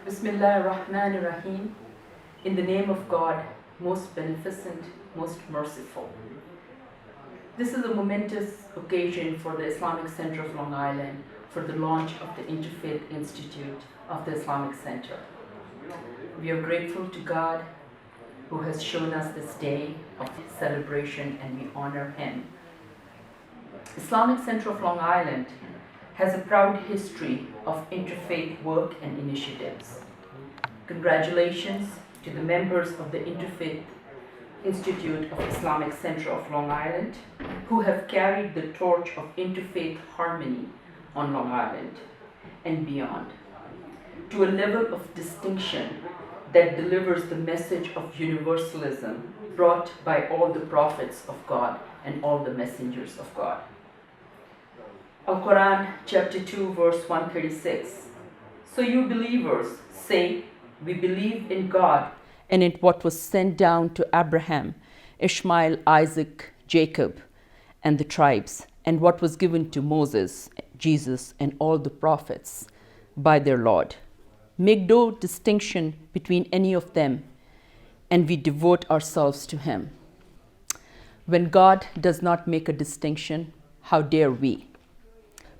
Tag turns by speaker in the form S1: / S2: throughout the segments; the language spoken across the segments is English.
S1: Bismillah ar-Rahman ar-Rahim. In the name of God, most beneficent, most merciful. This is a momentous occasion for the Islamic Center of Long Island for the launch of the Interfaith Institute of the Islamic Center. We are grateful to God who has shown us this day of celebration, and we honor Him. Islamic Center of Long Island has a proud history of interfaith work and initiatives. Congratulations to the members of the Interfaith Institute of Islamic Center of Long Island who have carried the torch of interfaith harmony on Long Island and beyond to a level of distinction that delivers the message of universalism brought by all the prophets of God and all the messengers of God. Al-Quran chapter 2 verse 136. So you believers say, we believe in God and in what was sent down to Abraham, Ishmael, Isaac, Jacob, and the tribes, and what was given to Moses, Jesus, and all the prophets by their Lord. Make no distinction between any of them, and we devote ourselves to Him. When God does not make a distinction, how dare we?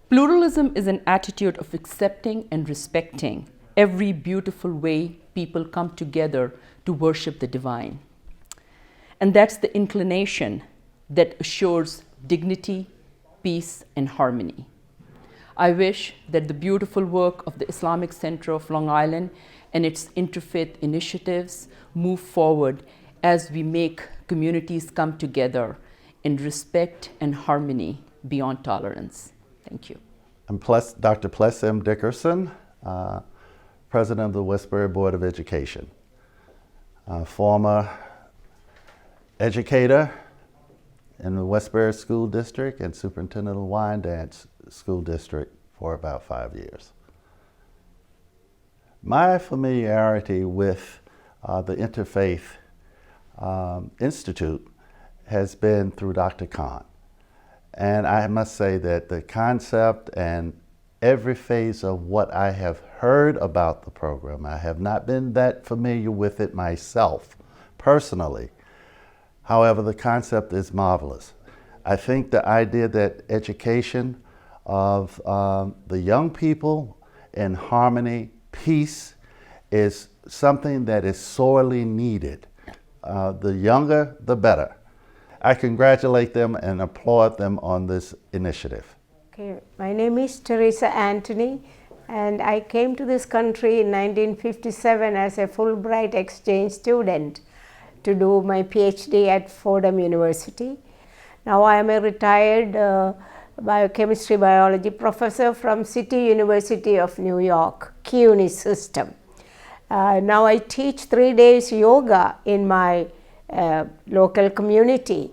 S1: Pluralism is an attitude of accepting and respecting every beautiful way people come together to worship the divine. And that's the inclination that assures dignity, peace, and harmony. I wish that the beautiful work of the Islamic Center of Long Island and its interfaith initiatives move forward as we make communities come together in respect and harmony beyond tolerance. Thank you.
S2: I'm Dr. Pless M. Dickerson, President of the Westbury Board of Education, former educator in the Westbury School District and Superintendent of the Wyandanch School District for about 5 years. My familiarity with the Interfaith Institute has been through Dr. Khan. And I must say that the concept and every phase of what I have heard about the program, I have not been that familiar with it myself, personally. However, the concept is marvelous. I think the idea that education of the young people in harmony, peace, is something that is sorely needed. The younger, the better. I congratulate them and applaud them on this initiative.
S3: Okay, my name is Teresa Anthony, and I came to this country in 1957 as a Fulbright exchange student to do my PhD at Fordham University. Now I am a retired biochemistry biology professor from City University of New York, CUNY system. Now I teach 3 days yoga in my local community.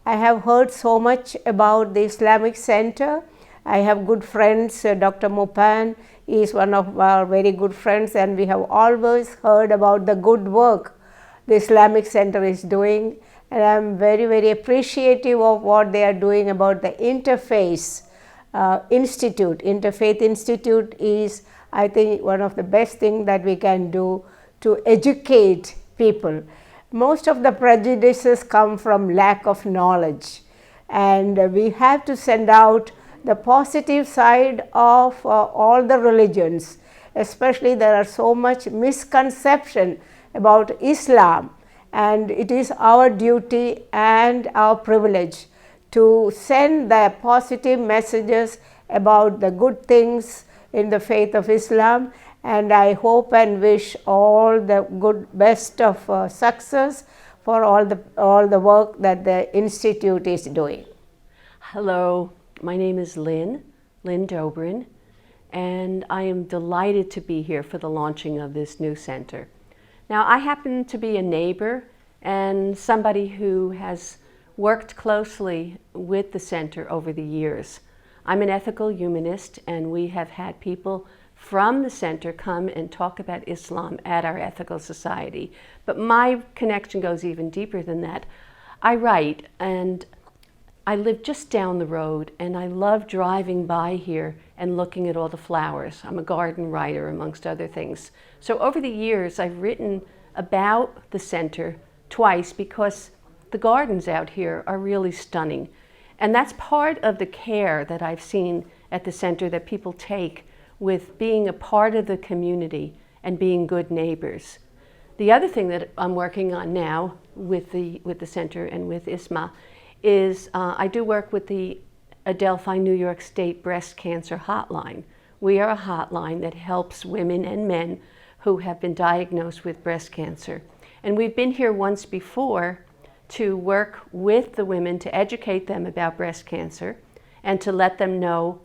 S3: I have heard so much about the Islamic Center. I have good friends. Dr. Mupan is one of our very good friends, and we have always heard about the good work the Islamic Center is doing, and I am very, very appreciative of what they are doing about the Interfaith Institute. Interfaith Institute is, I think, one of the best things that we can do to educate people. Most of the prejudices come from lack of knowledge, and we have to send out the positive side of all the religions. Especially there are so much misconception about Islam, and it is our duty and our privilege to send the positive messages about the good things in the faith of Islam. And I hope and wish all the best of success for all the work that the Institute is doing.
S4: Hello, my name is Lynn Dobrin, and I am delighted to be here for the launching of this new center. Now, I happen to be a neighbor and somebody who has worked closely with the center over the years. I'm an ethical humanist, and we have had people from the center come and talk about Islam at our ethical society. But my connection goes even deeper than that. I write, and I live just down the road, and I love driving by here and looking at all the flowers. I'm a garden writer, amongst other things. So over the years, I've written about the center twice because the gardens out here are really stunning. And that's part of the care that I've seen at the center that people take with being a part of the community and being good neighbors. The other thing that I'm working on now with the center and with ISMA is I do work with the Adelphi, New York State Breast Cancer Hotline. We are a hotline that helps women and men who have been diagnosed with breast cancer. And we've been here once before to work with the women to educate them about breast cancer and to let them know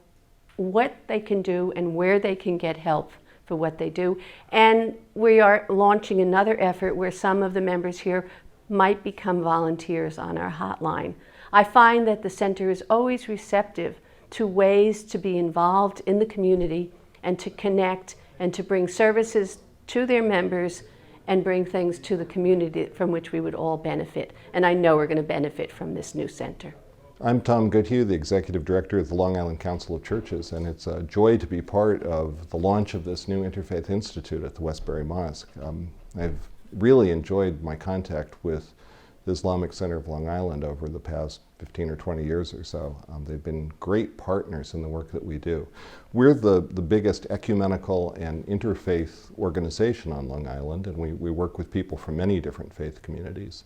S4: what they can do and where they can get help for what they do. And we are launching another effort where some of the members here might become volunteers on our hotline. I find that the center is always receptive to ways to be involved in the community and to connect and to bring services to their members and bring things to the community from which we would all benefit. And I know we're going to benefit from this new center.
S5: I'm Tom Goodhue, the Executive Director of the Long Island Council of Churches, and it's a joy to be part of the launch of this new Interfaith Institute at the Westbury Mosque. I've really enjoyed my contact with the Islamic Center of Long Island over the past 15 or 20 years or so. They've been great partners in the work that we do. We're the biggest ecumenical and interfaith organization on Long Island, and we work with people from many different faith communities.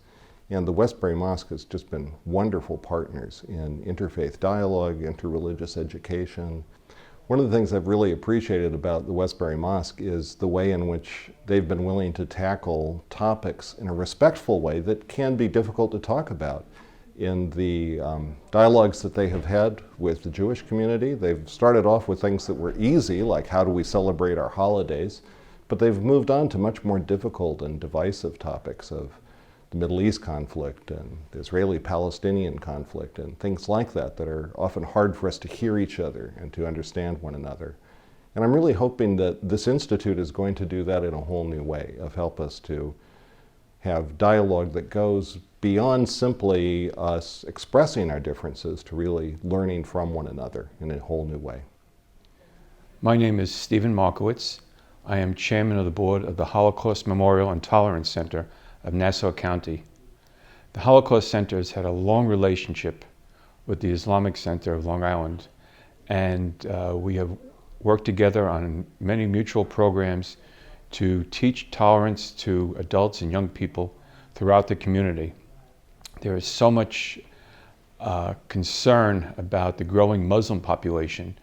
S5: And the Westbury Mosque has just been wonderful partners in interfaith dialogue, interreligious education. One of the things I've really appreciated about the Westbury Mosque is the way in which they've been willing to tackle topics in a respectful way that can be difficult to talk about. In the dialogues that they have had with the Jewish community, they've started off with things that were easy, like how do we celebrate our holidays, but they've moved on to much more difficult and divisive topics of the Middle East conflict and the Israeli-Palestinian conflict and things like that that are often hard for us to hear each other and to understand one another. And I'm really hoping that this institute is going to do that in a whole new way, of help us to have dialogue that goes beyond simply us expressing our differences to really learning from one another in a whole new way.
S6: My name is Stephen Markowitz. I am chairman of the board of the Holocaust Memorial and Tolerance Center of Nassau County. The Holocaust Center has had a long relationship with the Islamic Center of Long Island, and we have worked together on many mutual programs to teach tolerance to adults and young people throughout the community. There is so much concern about the growing Muslim population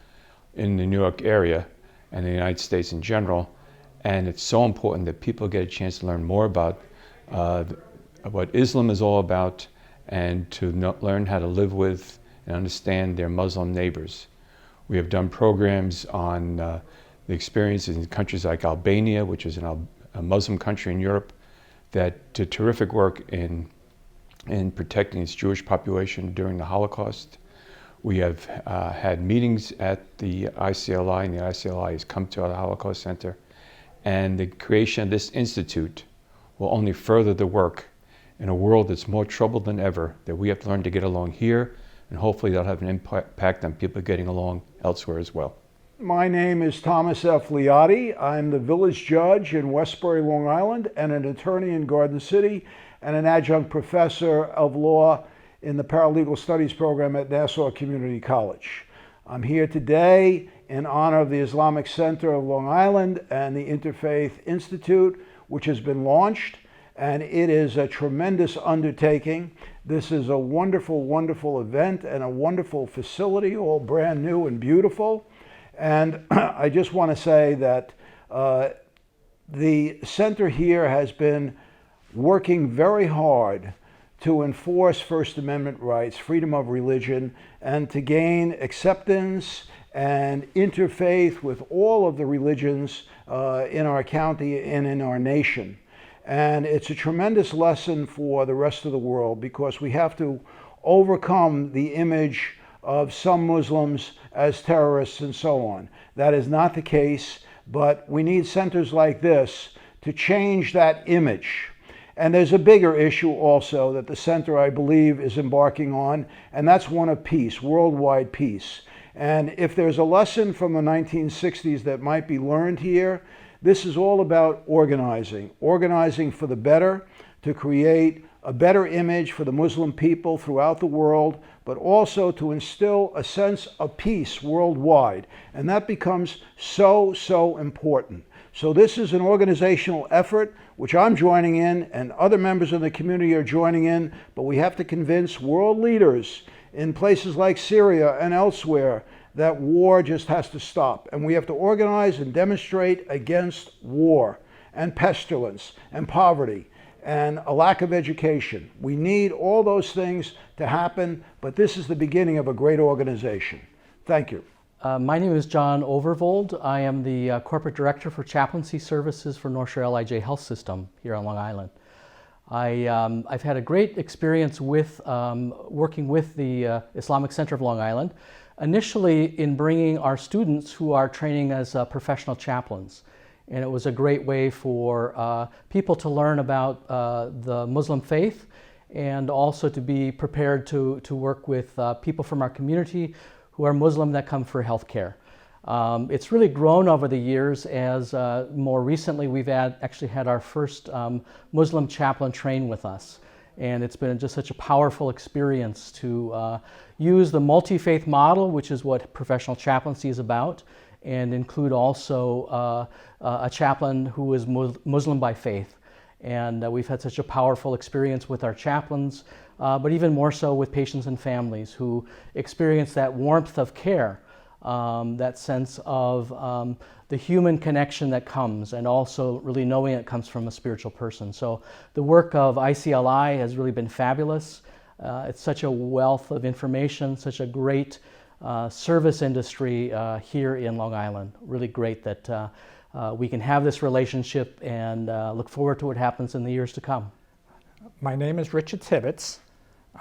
S6: in the New York area and the United States in general, and it's so important that people get a chance to learn more about what Islam is all about and to learn how to live with and understand their Muslim neighbors. We have done programs on the experiences in countries like Albania, which is a Muslim country in Europe, that did terrific work in protecting its Jewish population during the Holocaust. We have had meetings at the ICLI, and the ICLI has come to our Holocaust Center. And the creation of this institute will only further the work in a world that's more troubled than ever, that we have to learn to get along here, and hopefully that'll have an impact on people getting along elsewhere as well.
S7: My name is Thomas F. Liadi. I'm the village judge in Westbury, Long Island, and an attorney in Garden City, and an adjunct professor of law in the Paralegal Studies program at Nassau Community College. I'm here today in honor of the Islamic Center of Long Island and the Interfaith Institute, which has been launched, and it is a tremendous undertaking. This is a wonderful, wonderful event and a wonderful facility, all brand new and beautiful. And I just want to say that the center here has been working very hard to enforce First Amendment rights, freedom of religion, and to gain acceptance and interfaith with all of the religions in our county and in our nation. And it's a tremendous lesson for the rest of the world, because we have to overcome the image of some Muslims as terrorists and so on. That is not the case, but we need centers like this to change that image. And there's a bigger issue also that the center, I believe, is embarking on, and that's one of peace, worldwide peace. And if there's a lesson from the 1960s that might be learned here, this is all about organizing for the better, to create a better image for the Muslim people throughout the world, but also to instill a sense of peace worldwide. And that becomes so important. So this is an organizational effort which I'm joining in and other members of the community are joining in, but we have to convince world leaders in places like Syria and elsewhere that war just has to stop. And we have to organize and demonstrate against war and pestilence and poverty and a lack of education. We need all those things to happen, but this is the beginning of a great organization. Thank you.
S8: My name is John Vold. I am the Corporate Director for Chaplaincy Services for North Shore LIJ Health System here on Long Island. I've had a great experience with working with the Islamic Center of Long Island, initially in bringing our students who are training as professional chaplains. And it was a great way for people to learn about the Muslim faith and also to be prepared to work with people from our community who are Muslim that come for health care. It's really grown over the years as more recently we've actually had our first Muslim chaplain train with us. And it's been just such a powerful experience to use the multi-faith model, which is what professional chaplaincy is about, and include also a chaplain who is Muslim by faith. And we've had such a powerful experience with our chaplains, but even more so with patients and families who experience that warmth of care, that sense of the human connection that comes, and also really knowing it comes from a spiritual person. So the work of ICLI has really been fabulous. It's such a wealth of information, such a great service industry here in Long Island. Really great that we can have this relationship and look forward to what happens in the years to come.
S9: My name is Richard Tibbett.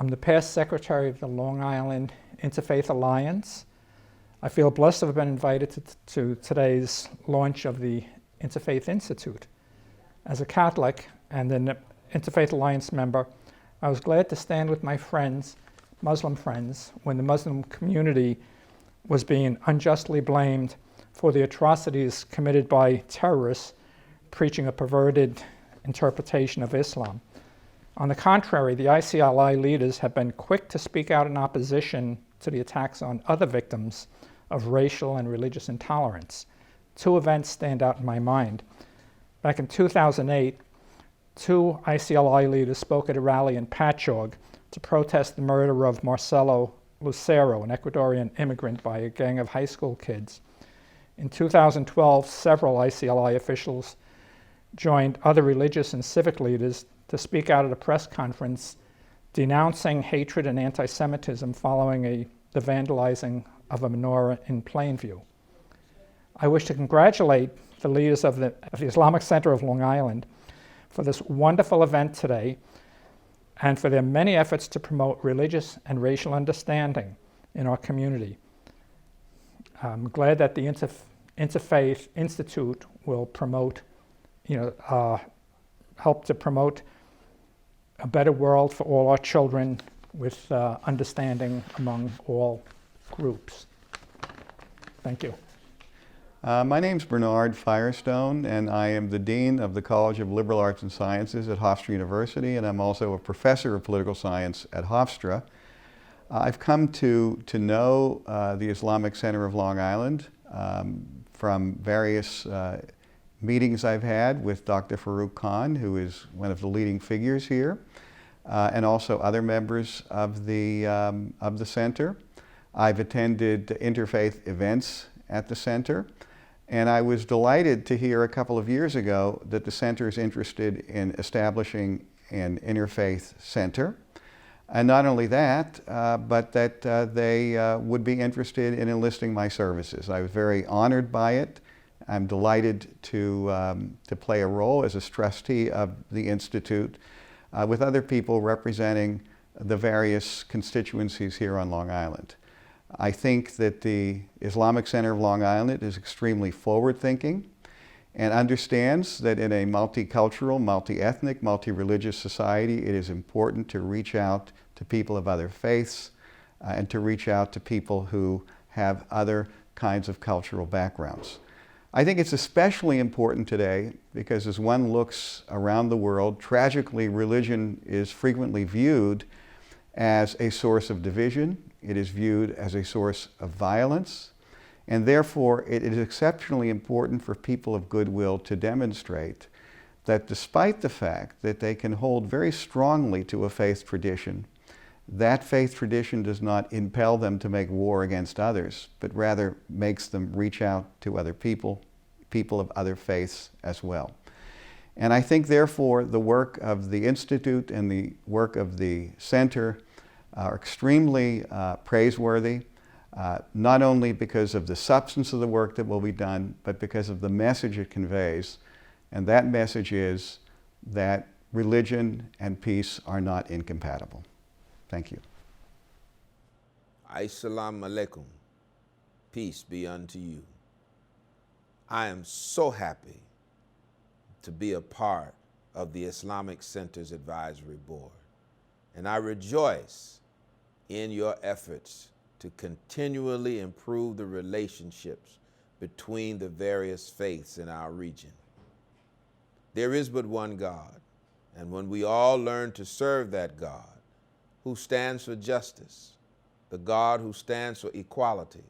S9: I'm the past secretary of the Long Island Interfaith Alliance. I feel blessed to have been invited to today's launch of the Interfaith Institute. As a Catholic and an Interfaith Alliance member, I was glad to stand with my friends, Muslim friends, when the Muslim community was being unjustly blamed for the atrocities committed by terrorists preaching a perverted interpretation of Islam. On the contrary, the ICLI leaders have been quick to speak out in opposition to the attacks on other victims of racial and religious intolerance. Two events stand out in my mind. Back in 2008, two ICLI leaders spoke at a rally in Patchogue to protest the murder of Marcelo Lucero, an Ecuadorian immigrant, by a gang of high school kids. In 2012, several ICLI officials joined other religious and civic leaders to speak out at a press conference denouncing hatred and anti-Semitism following the vandalizing of a menorah in Plainview. I wish to congratulate the leaders of the Islamic Center of Long Island for this wonderful event today and for their many efforts to promote religious and racial understanding in our community. I'm glad that the Interfaith Institute will promote, help to promote a better world for all our children with understanding among all groups. Thank you.
S10: My name's Bernard Firestone, and I am the Dean of the College of Liberal Arts and Sciences at Hofstra University, and I'm also a professor of political science at Hofstra. I've come to know the Islamic Center of Long Island from various meetings I've had with Dr. Farouk Khan, who is one of the leading figures here, and also other members of the center. I've attended interfaith events at the center, and I was delighted to hear a couple of years ago that the center is interested in establishing an interfaith center. And not only that, but that they would be interested in enlisting my services. I was very honored by it. I'm delighted to play a role as a trustee of the Institute with other people representing the various constituencies here on Long Island. I think that the Islamic Center of Long Island is extremely forward-thinking. and understands that in a multicultural, multi-ethnic, multi-religious society, it is important to reach out to people of other faiths and to reach out to people who have other kinds of cultural backgrounds. I think it's especially important today because as one looks around the world, tragically, religion is frequently viewed as a source of division. It is viewed as a source of violence. And therefore, it is exceptionally important for people of goodwill to demonstrate that despite the fact that they can hold very strongly to a faith tradition, that faith tradition does not impel them to make war against others, but rather makes them reach out to other people, people of other faiths as well. And I think, therefore, the work of the Institute and the work of the Center are extremely praiseworthy. Not only because of the substance of the work that will be done, but because of the message it conveys. And that message is that religion and peace are not incompatible. Thank you.
S11: Assalamu alaikum. Peace be unto you. I am so happy to be a part of the Islamic Center's Advisory Board. And I rejoice in your efforts to continually improve the relationships between the various faiths in our region. There is but one God, and when we all learn to serve that God, who stands for justice, the God who stands for equality,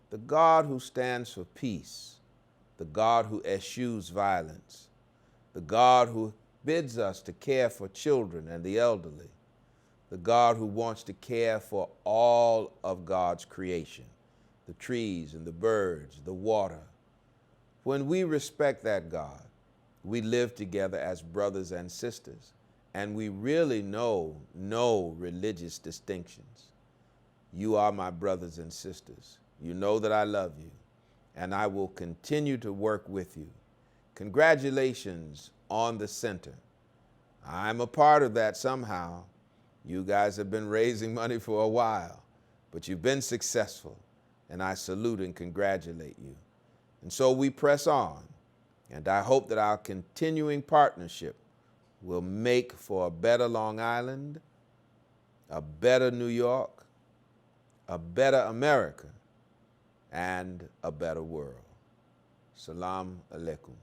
S11: the God who stands for peace, the God who eschews violence, the God who bids us to care for children and the elderly, the God who wants to care for all of God's creation, the trees and the birds, the water. When we respect that God, we live together as brothers and sisters, and we really know no religious distinctions. You are my brothers and sisters. You know that I love you, and I will continue to work with you. Congratulations on the center. I'm a part of that somehow. You guys have been raising money for a while, but you've been successful, and I salute and congratulate you. And so we press on, and I hope that our continuing partnership will make for a better Long Island, a better New York, a better America, and a better world. Salam alaikum.